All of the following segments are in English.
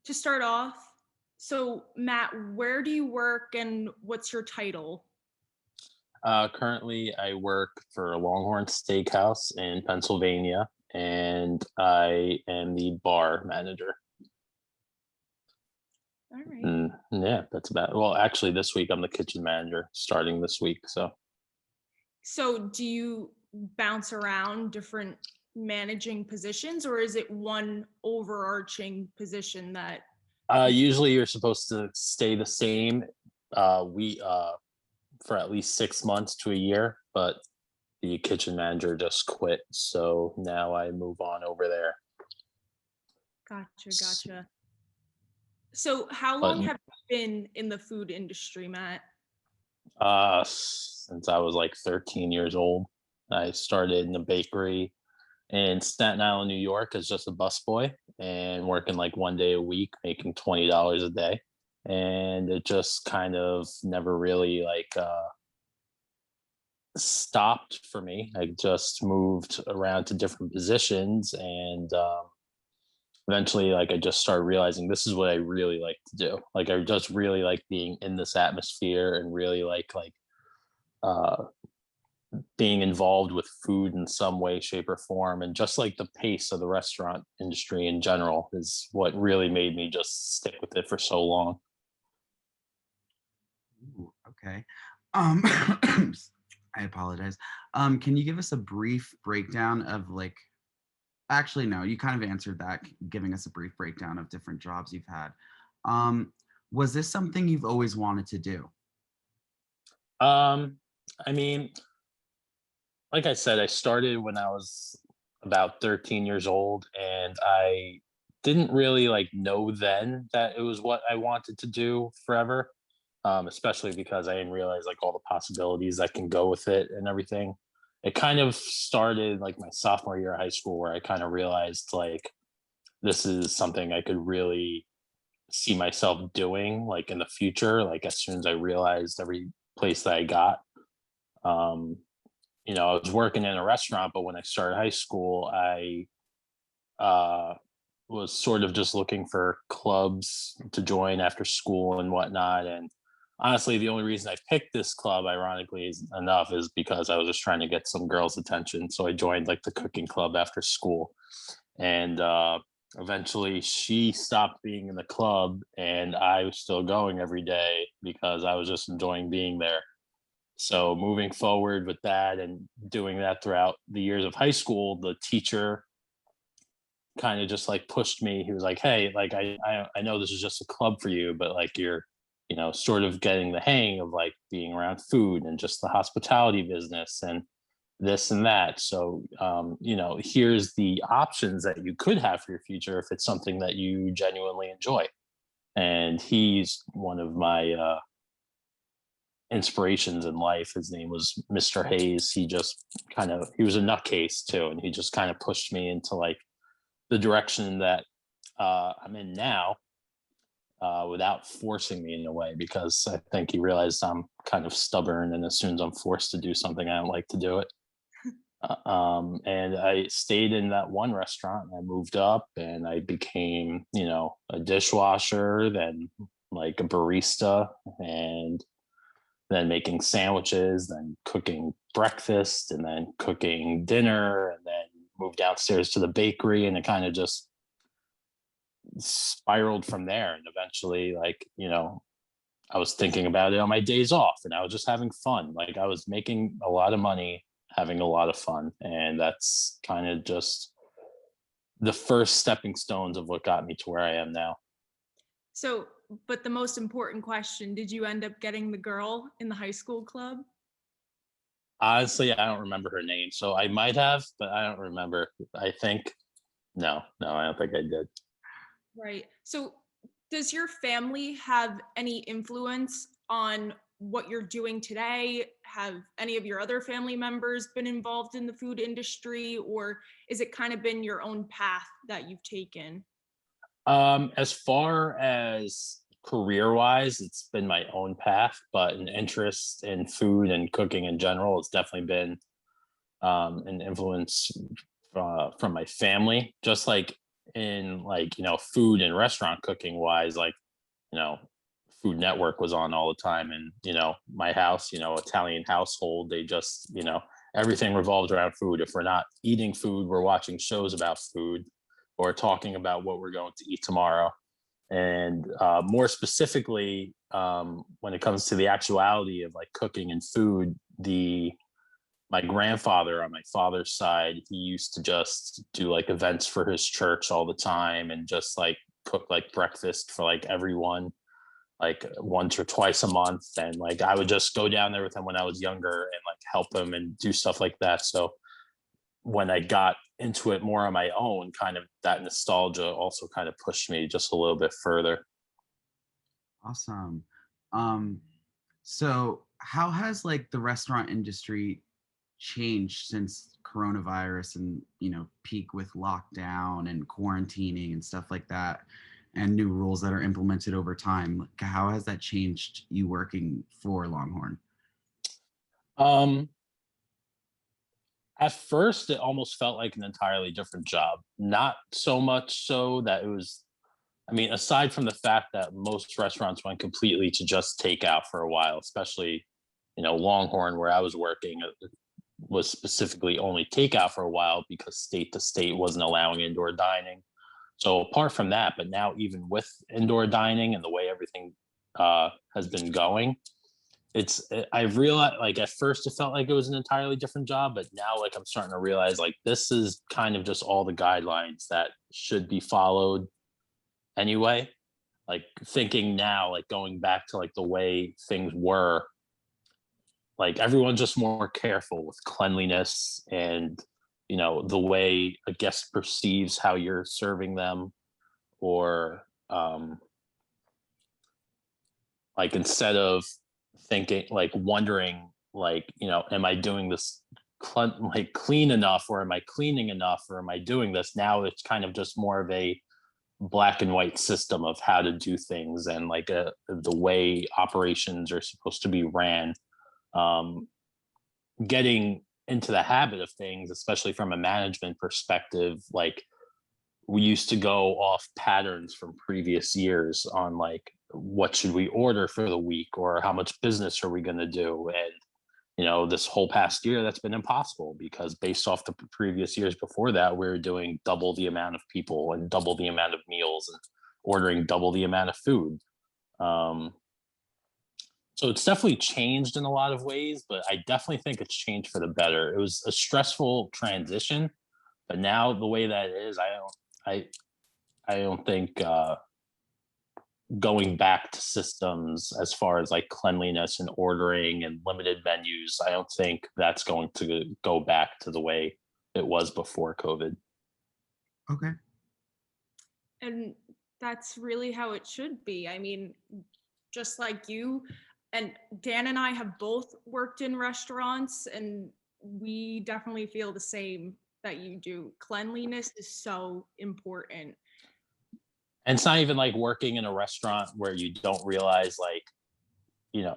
To start off, so Matt, where do you work and what's your title? Currently, I work for Longhorn Steakhouse in Pennsylvania, and I am the bar manager. All right. Yeah, that's about. Well, actually, this week I'm the kitchen manager, starting this week. So, So do you bounce around different managing positions, or is it one overarching position that you, usually you're supposed to stay the same. We for at least 6 months to a year, but the kitchen manager just quit, so now I move on over there. gotcha, gotcha. So how But long have you been in the food industry, Matt? since I was like 13 years old, I started in a bakery in Staten Island, New York, as just a busboy and working like one day a week, making $20 a day. And it just kind of never really stopped for me. I just moved around to different positions, and eventually like I just started realizing this is what I really like to do. Like I just really like being in this atmosphere and really like uh being involved with food in some way, shape, or form. And just like the pace of the restaurant industry in general is what really made me just stick with it for so long. Ooh, okay. Um, I apologize. Can you give us a brief breakdown of actually, no, you kind of answered that, giving us a brief breakdown of different jobs you've had. Um, was this something you've always wanted to do? Um, I mean, like I said, I started when I was about 13 years old, and I didn't really like know then that it was what I wanted to do forever. Especially because I didn't realize like all the possibilities that can go with it and everything. It kind of started like my sophomore year of high school where I kind of realized like this is something I could really see myself doing like in the future, like as soon as I realized every place that I got. Um, I was working in a restaurant, but when I started high school, I uh, was sort of just looking for clubs to join after school and whatnot. And honestly, the only reason I picked this club, ironically enough, is because I was just trying to get some girls' attention. So I joined like the cooking club after school, and eventually she stopped being in the club, and I was still going every day because I was just enjoying being there. So moving forward with that and doing that throughout the years of high school, the teacher kind of just like pushed me. He was like, "Hey, like I know this is just a club for you, but like you're, sort of getting the hang of like being around food and just the hospitality business and this and that. So, here's the options that you could have for your future if it's something that you genuinely enjoy." And he's one of my inspirations in life. His name was Mr. Hayes. He was a nutcase too, and he just kind of pushed me into like the direction that I'm in now, without forcing me in a way, because I think he realized I'm kind of stubborn, and as soon as I'm forced to do something, I don't like to do it. And I stayed in that one restaurant. And I moved up, and I became, a dishwasher, then like a barista, and then making sandwiches, then cooking breakfast, and then cooking dinner, and then moved downstairs to the bakery, and it kind of just spiraled from there. And eventually, I was thinking about it on my days off, and I was just having fun. Like I was making a lot of money, having a lot of fun, and that's kind of just the first stepping stones of what got me to where I am now. So, but the most important question, did you end up getting the girl in the high school club? Honestly, I don't remember her name, so I might have, but I don't remember. I think no, I don't think I did. Right. So, does your family have any influence on what you're doing today? Have any of your other family members been involved in the food industry, or is it kind of been your own path that you've taken? As far as career wise, it's been my own path, but an interest in food and cooking in general has definitely been an influence from my family. Just like in like, food and restaurant cooking wise, like, you know, Food Network was on all the time. And, my house, Italian household, they just, everything revolved around food. If we're not eating food, we're watching shows about food or talking about what we're going to eat tomorrow. And more specifically, when it comes to the actuality of like cooking and food, the my grandfather on my father's side, he used to just do like events for his church all the time and just like cook like breakfast for like everyone like once or twice a month. And like I would just go down there with him when I was younger and like help him and do stuff like that. So when I got into it more on my own, kind of that nostalgia also kind of pushed me just a little bit further. Awesome. Um, so how has like the restaurant industry changed since coronavirus and peak with lockdown and quarantining and stuff like that, and new rules that are implemented over time? Like, how has that changed you working for Longhorn? Um, at first, it almost felt like an entirely different job. Not so much so that it was, I mean, aside from the fact that most restaurants went completely to just takeout for a while, especially, Longhorn, where I was working, was specifically only takeout for a while because state to state wasn't allowing indoor dining. So apart from that, but now even with indoor dining and the way everything has been going, I've realized like at first it felt like it was an entirely different job, but now like I'm starting to realize like this is kind of just all the guidelines that should be followed anyway. Like thinking now, like going back to like the way things were, like everyone's just more careful with cleanliness and the way a guest perceives how you're serving them, or like instead of thinking like wondering like am I doing this like clean enough, or am I cleaning enough, or am I doing this, now it's kind of just more of a black and white system of how to do things and like the way operations are supposed to be ran. um, Getting into the habit of things, especially from a management perspective, like we used to go off patterns from previous years on like what should we order for the week or how much business are we going to do. And this whole past year that's been impossible because based off the previous years before that, we were doing double the amount of people and double the amount of meals and ordering double the amount of food. um, so it's definitely changed in a lot of ways, but I definitely think it's changed for the better. It was a stressful transition, but now the way that it is, I don't think going back to systems as far as like cleanliness and ordering and limited menus, I don't think that's going to go back to the way it was before COVID. Okay. And that's really how it should be. I mean, just like you and Dan and I have both worked in restaurants, and we definitely feel the same that you do. Cleanliness is so important. And it's not even like working in a restaurant where you don't realize like,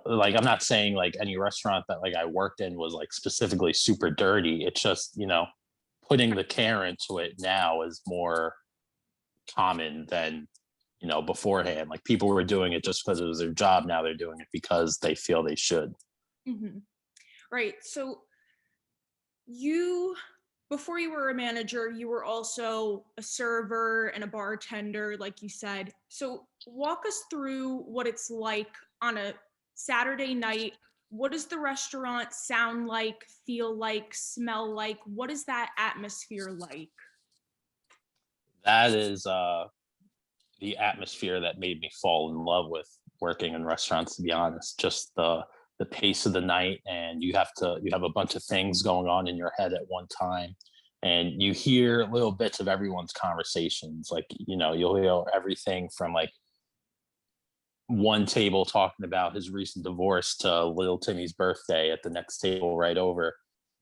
like I'm not saying like any restaurant that like I worked in was like specifically super dirty. It's just, putting the care into it now is more common than beforehand. Like people were doing it just because it was their job. Now they're doing it because they feel they should. Mm-hmm. Right. So you, before you were a manager, you were also a server and a bartender, like you said. So walk us through what it's like on a Saturday night. What does the restaurant sound like, feel like, smell like? What is that atmosphere like? That is the atmosphere that made me fall in love with working in restaurants, to be honest. Just the pace of the night, and you have a bunch of things going on in your head at one time, and you hear little bits of everyone's conversations. Like you'll hear everything from like one table talking about his recent divorce to little Timmy's birthday at the next table right over,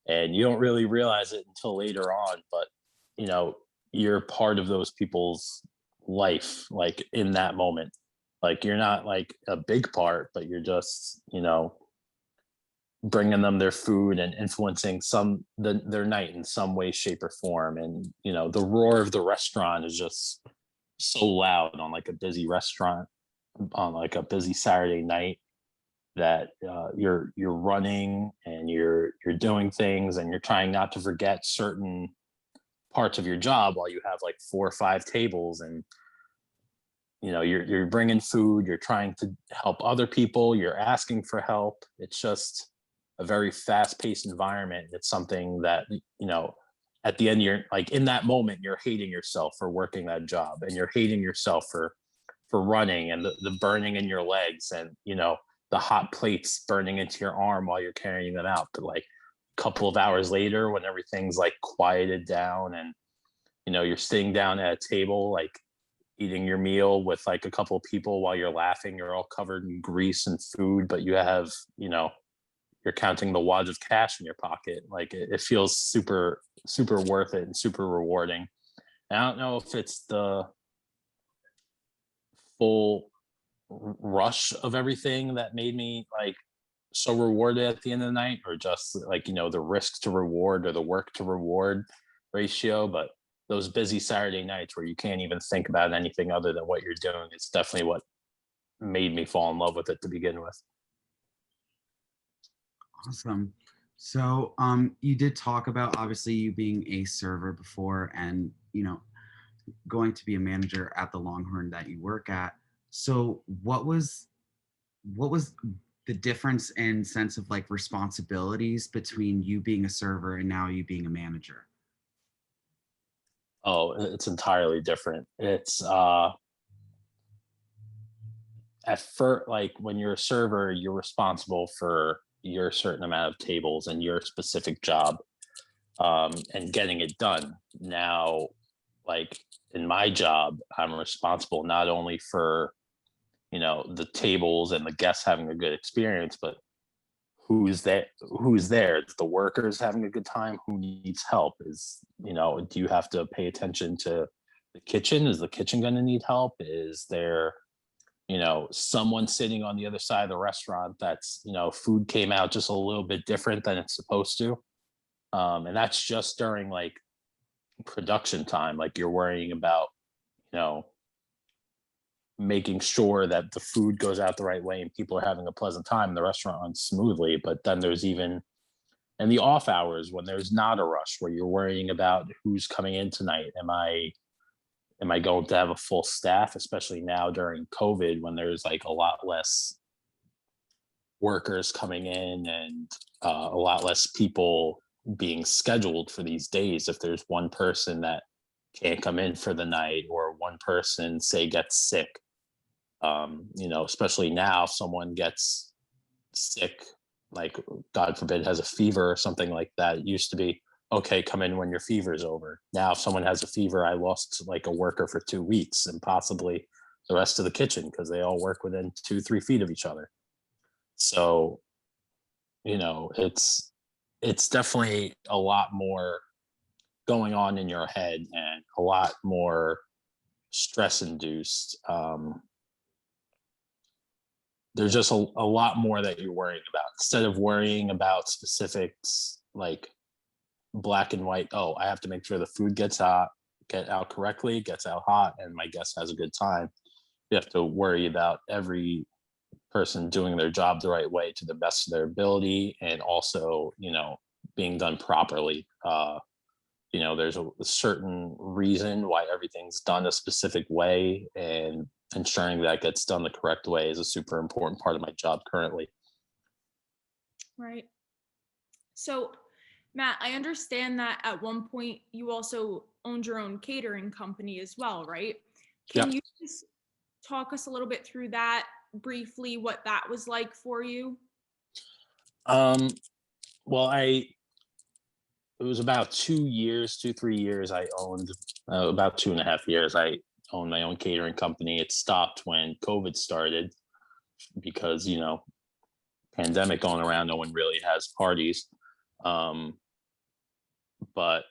and you don't really realize it until later on, but you know you're part of those people's life like in that moment. Like you're not like a big part, but you're just bringing them their food and influencing their night in some way, shape, or form. And the roar of the restaurant is just so loud on like a busy restaurant on like a busy Saturday night that you're running and you're doing things and you're trying not to forget certain parts of your job while you have like 4 or 5 tables. And you're bringing food, you're trying to help other people, you're asking for help. It's just a very fast-paced environment. It's something that at the end, you're like, in that moment you're hating yourself for working that job, and you're hating yourself for running, and the burning in your legs, and the hot plates burning into your arm while you're carrying them out. But like a couple of hours later, when everything's like quieted down, and you're sitting down at a table, like eating your meal with like a couple of people while you're laughing, you're all covered in grease and food, but you have you're counting the wads of cash in your pocket. Like it feels super super worth it and super rewarding. And I don't know if it's the full rush of everything that made me like so rewarded at the end of the night, or just like the risk to reward or the work to reward ratio. But those busy Saturday nights where you can't even think about anything other than what you're doing, it's definitely what made me fall in love with it to begin with. Awesome. So, you did talk about obviously you being a server before, and going to be a manager at the Longhorn that you work at. So, what was the difference in sense of like responsibilities between you being a server and now you being a manager? Oh, it's entirely different. It's at first, like when you're a server, you're responsible for your certain amount of tables and your specific job, and getting it done. Now, like in my job, I'm responsible not only for the tables and the guests having a good experience, but who's there. It's the workers having a good time, who needs help. Do you have to pay attention to the kitchen? Is the kitchen going to need help? Is there someone sitting on the other side of the restaurant that's food came out just a little bit different than it's supposed to? And that's just during like production time. Like you're worrying about you know making sure that the food goes out the right way and people are having a pleasant time in the restaurant runs smoothly. But then there's even in the off hours when there's not a rush, where you're worrying about who's coming in tonight. Am I going to have a full staff, especially now during COVID when there's like a lot less workers coming in, and a lot less people being scheduled for these days. If there's one person that can't come in for the night, or one person say gets sick, especially now, if someone gets sick, like God forbid has a fever or something like that, it used to be okay, come in when your fever is over. Now if someone has a fever, I lost like a worker for 2 weeks, and possibly the rest of the kitchen, because they all work within 2-3 feet of each other. So it's definitely a lot more going on in your head, and a lot more stress induced. There's just a lot more that you're worrying about, instead of worrying about specifics like black and white. Oh, I have to make sure the food get out correctly, gets out hot, and my guest has a good time. You have to worry about every person doing their job the right way to the best of their ability, and also being done properly. There's a certain reason why everything's done a specific way, and ensuring that gets done the correct way is a super important part of my job currently. Right. So, Matt, I understand that at one point you also owned your own catering company as well, right? Can Yep. you just talk us a little bit through that briefly, what that was like for you? Um, well, it was about 2 years, 2-3 years. I owned about 2.5 years. I owned my own catering company. It stopped when COVID started because pandemic going around, no one really has parties. Um, but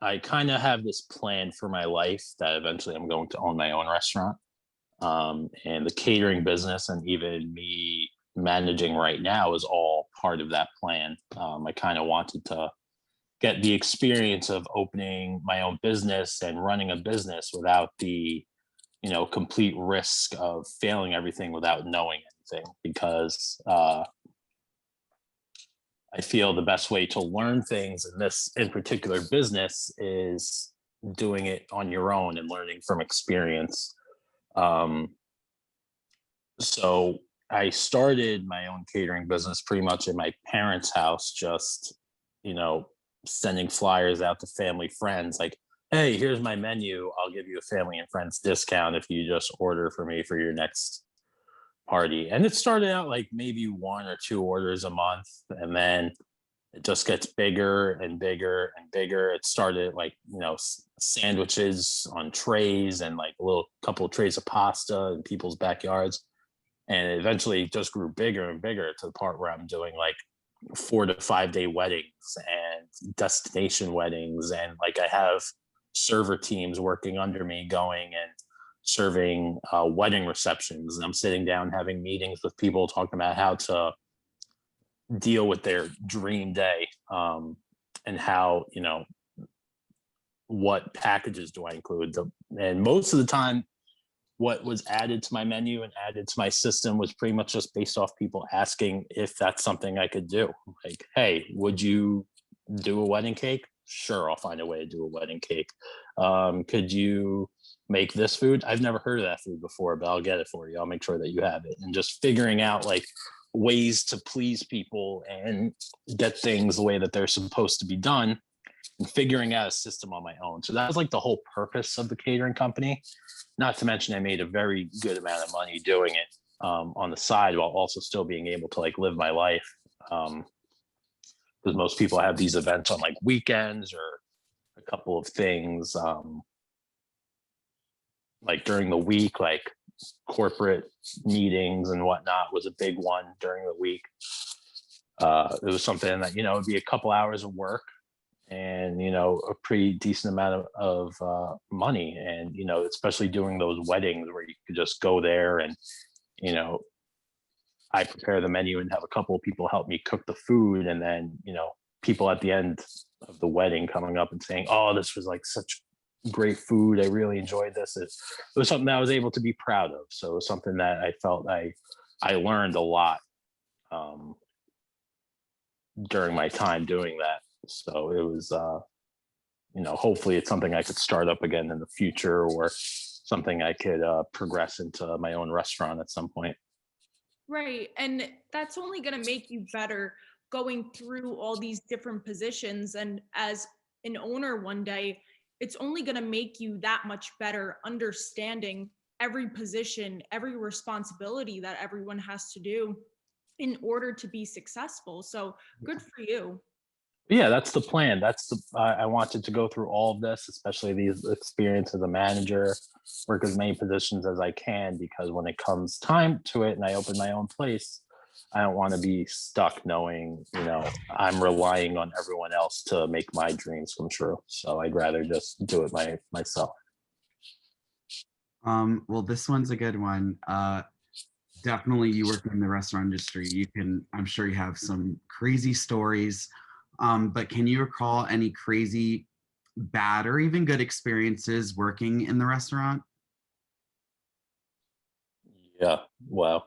I kind of have this plan for my life that eventually I'm going to own my own restaurant. And the catering business, and even me managing right now, is all part of that plan. I kind of wanted to get the experience of opening my own business and running a business without the, complete risk of failing everything without knowing anything, because I feel the best way to learn things in this in particular business is doing it on your own and learning from experience. Um, so I started my own catering business pretty much in my parents' house, just, you know, sending flyers out to family friends like, hey, here's my menu. I'll give you a family and friends discount if you just order for me for your next party. And it started out like maybe one or two orders a month. And then it just gets bigger and bigger and bigger. It started like, sandwiches on trays and like a little couple of trays of pasta in people's backyards. And it eventually just grew bigger and bigger to the part where I'm doing like 4 to 5 day weddings and destination weddings. And like I have server teams working under me going and serving wedding receptions. And I'm sitting down having meetings with people talking about how to deal with their dream day, and how, what packages do I include. And most of the time, what was added to my menu and added to my system was pretty much just based off people asking if that's something I could do. Like, hey, would you do a wedding cake? Sure, I'll find a way to do a wedding cake. Could you make this food? I've never heard of that food before, but I'll get it for you. I'll make sure that you have it. And just figuring out like ways to please people and get things the way that they're supposed to be done, and figuring out a system on my own. So that was like the whole purpose of the catering company. Not to mention I made a very good amount of money doing it on the side while also still being able to like live my life. Because most people have these events on like weekends or a couple of things like during the week, like corporate meetings and whatnot was a big one during the week. It was something that, it'd be a couple hours of work and, a pretty decent amount of money. And, especially doing those weddings where you could just go there and, I prepare the menu and have a couple of people help me cook the food. And then, people at the end of the wedding coming up and saying, oh, this was like such great food. I really enjoyed this. It was something that I was able to be proud of. So it was something that I felt I learned a lot during my time doing that. So it was, hopefully it's something I could start up again in the future, or something I could progress into my own restaurant at some point. Right. And that's only going to make you better going through all these different positions. And as an owner one day, it's only going to make you that much better understanding every position, every responsibility that everyone has to do in order to be successful. So good for you. Yeah, that's the plan. I wanted to go through all of this, especially these experience as a manager, work as many positions as I can, because when it comes time to it and I open my own place, I don't want to be stuck knowing, I'm relying on everyone else to make my dreams come true. So I'd rather just do it myself. Well, this one's a good one. Definitely, you work in the restaurant industry. I'm sure you have some crazy stories. But can you recall any crazy, bad, or even good experiences working in the restaurant? Yeah. Wow.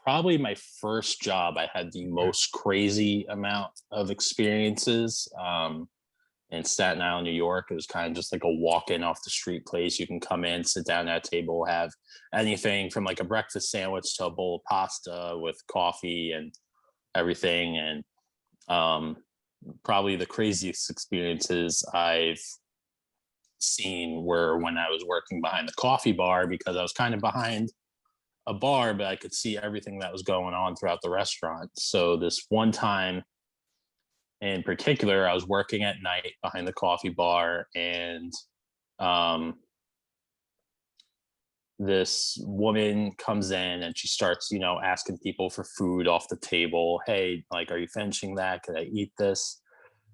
Probably my first job, I had the most crazy amount of experiences. In Staten Island, New York, it was kind of just like a walk-in off the street place. You can come in, sit down at a table, have anything from like a breakfast sandwich to a bowl of pasta with coffee and everything. And probably the craziest experiences I've seen were when I was working behind the coffee bar, because I was kind of behind a bar, but I could see everything that was going on throughout the restaurant. So this one time in particular, I was working at night behind the coffee bar, and this woman comes in and she starts, asking people for food off the table. Hey, like, are you finishing that? Could I eat this?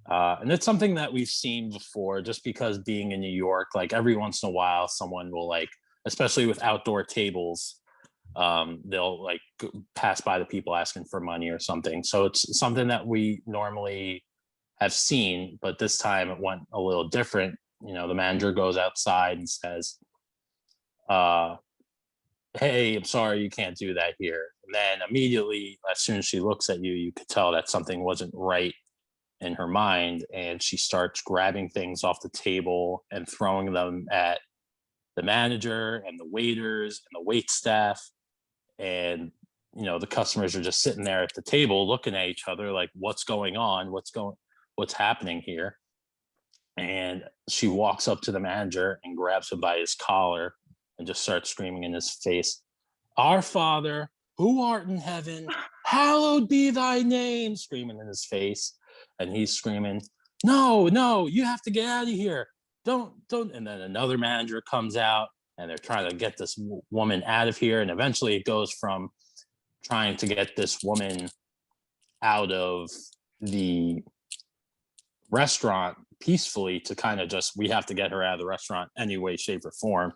And it's something that we've seen before, just because being in New York, like every once in a while, someone will, like, especially with outdoor tables, they'll like pass by the people asking for money or something. So it's something that we normally have seen, but this time it went a little different. The manager goes outside and says, uh, "Hey, I'm sorry, you can't do that here." And then immediately, as soon as she looks at you, you could tell that something wasn't right in her mind, and she starts grabbing things off the table and throwing them at the manager and the waiters and the wait staff. And the customers are just sitting there at the table looking at each other like, what's going on, what's happening here. And she walks up to the manager and grabs him by his collar and just starts screaming in his face, "Our Father who art in heaven, hallowed be thy name," screaming in his face. And he's screaming, "No, no, you have to get out of here, don't." And then another manager comes out, and they're trying to get this woman out of here. And eventually it goes from trying to get this woman out of the restaurant peacefully to kind of just, we have to get her out of the restaurant any way, shape, or form.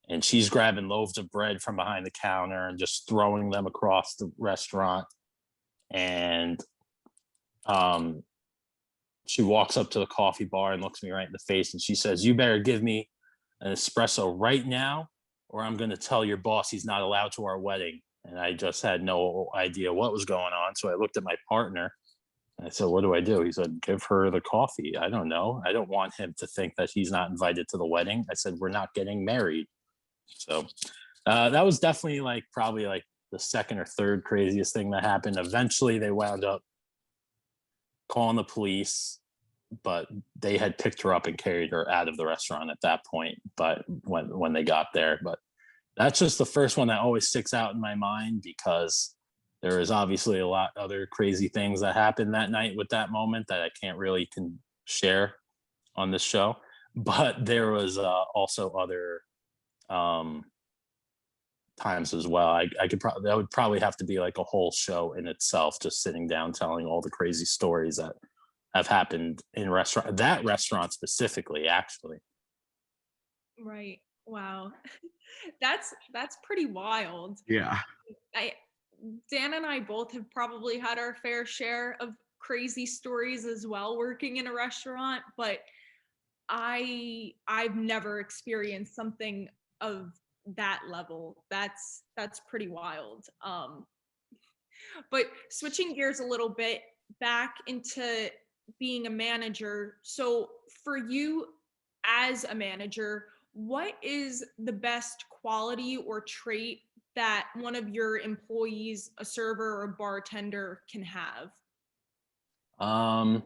And she's grabbing loaves of bread from behind the counter and just throwing them across the restaurant. And she walks up to the coffee bar and looks me right in the face, and she says, "You better give me an espresso right now, or I'm going to tell your boss he's not allowed to our wedding." And I just had no idea what was going on. So I looked at my partner and I said, "What do I do?" He said, "Give her the coffee." I don't know. I don't want him to think that he's not invited to the wedding. I said, "We're not getting married." So that was definitely like probably like the second or third craziest thing that happened. Eventually, they wound up calling the police, but they had picked her up and carried her out of the restaurant at that point. But when they got there, but that's just the first one that always sticks out in my mind, because there is obviously a lot other crazy things that happened that night with that moment that I can't really can share on this show. But there was also other um, times as well. I could probably, that would probably have to be like a whole show in itself, just sitting down telling all the crazy stories that have happened in that restaurant specifically, actually. Right. Wow. That's pretty wild. Yeah. I Dan and I both have probably had our fair share of crazy stories as well working in a restaurant, but I've never experienced something of that level. That's pretty wild. But switching gears a little bit back into being a manager. So for you as a manager, what is the best quality or trait that one of your employees, a server or a bartender, can have? Um,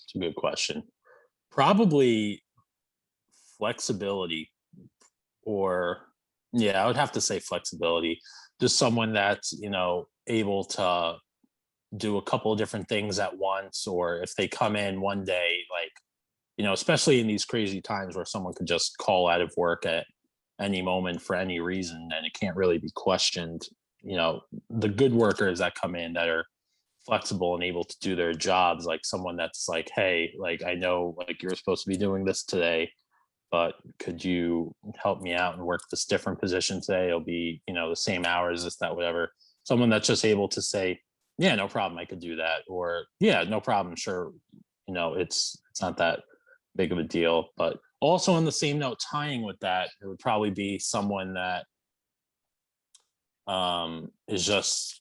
it's a good question. Probably flexibility, or yeah, I would have to say flexibility. Just someone that's, able to do a couple of different things at once, or if they come in one day, like, especially in these crazy times where someone could just call out of work at any moment for any reason and it can't really be questioned. The good workers that come in that are flexible and able to do their jobs, like someone that's like, "Hey, like, I know like you're supposed to be doing this today, but could you help me out and work this different position today? It'll be, the same hours, this, that, whatever." Someone that's just able to say, "Yeah, no problem, I could do that," or "Yeah, no problem, sure." It's not that big of a deal. But also on the same note, tying with that, it would probably be someone that is just,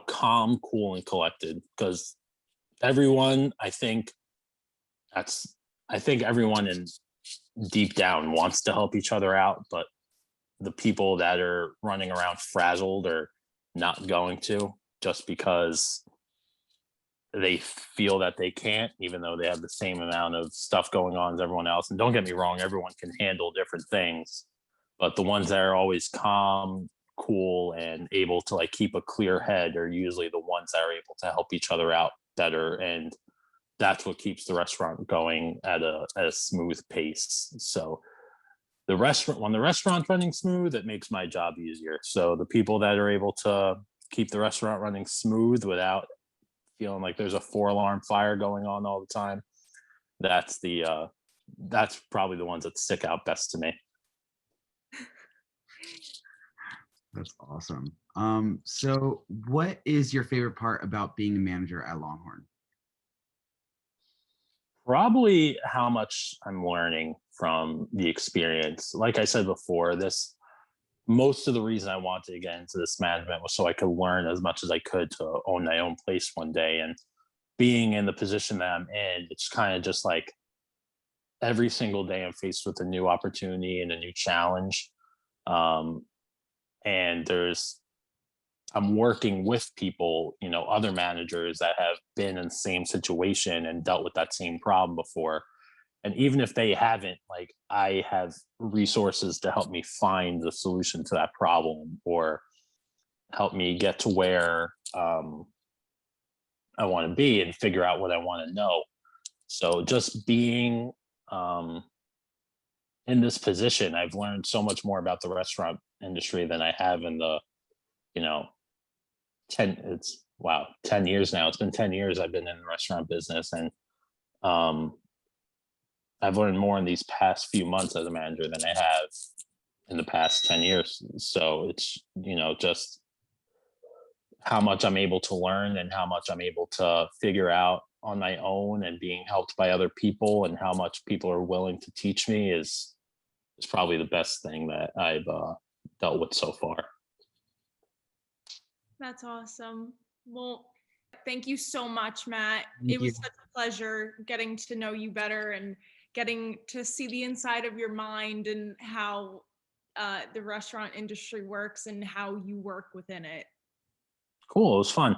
calm, cool, and collected. Because everyone, that's I think everyone in deep down wants to help each other out, but the people that are running around frazzled are not going to, just because they feel that they can't, even though they have the same amount of stuff going on as everyone else. And don't get me wrong, everyone can handle different things, but the ones that are always calm, cool, and able to like keep a clear head are usually the ones that are able to help each other out better. And that's what keeps the restaurant going at a smooth pace. So when the restaurant's running smooth, it makes my job easier. So the people that are able to keep the restaurant running smooth without feeling like there's a 4 alarm fire going on all the time, that's probably the ones that stick out best to me. That's awesome. So what is your favorite part about being a manager at Longhorn? Probably how much I'm learning from the experience. Like I said before, this most of the reason I wanted to get into this management was so I could learn as much as I could to own my own place one day. And being in the position that I'm in, it's kind of just like every single day I'm faced with a new opportunity and a new challenge. Um, and I'm working with people, other managers that have been in the same situation and dealt with that same problem before. And even if they haven't, like I have resources to help me find the solution to that problem or help me get to where I want to be and figure out what I want to know. So just being um, in this position, I've learned so much more about the restaurant industry than I have in the, you know, 10 years now. It's been 10 years I've been in the restaurant business. And um, I've learned more in these past few months as a manager than I have in the past 10 years. So it's, just how much I'm able to learn and how much I'm able to figure out on my own and being helped by other people and how much people are willing to teach me is probably the best thing that I've dealt with so far. That's awesome. Well, thank you so much, Matt. Thank It you. was such a pleasure getting to know you better and getting to see the inside of your mind and how the restaurant industry works and how you work within it. Cool. It was fun.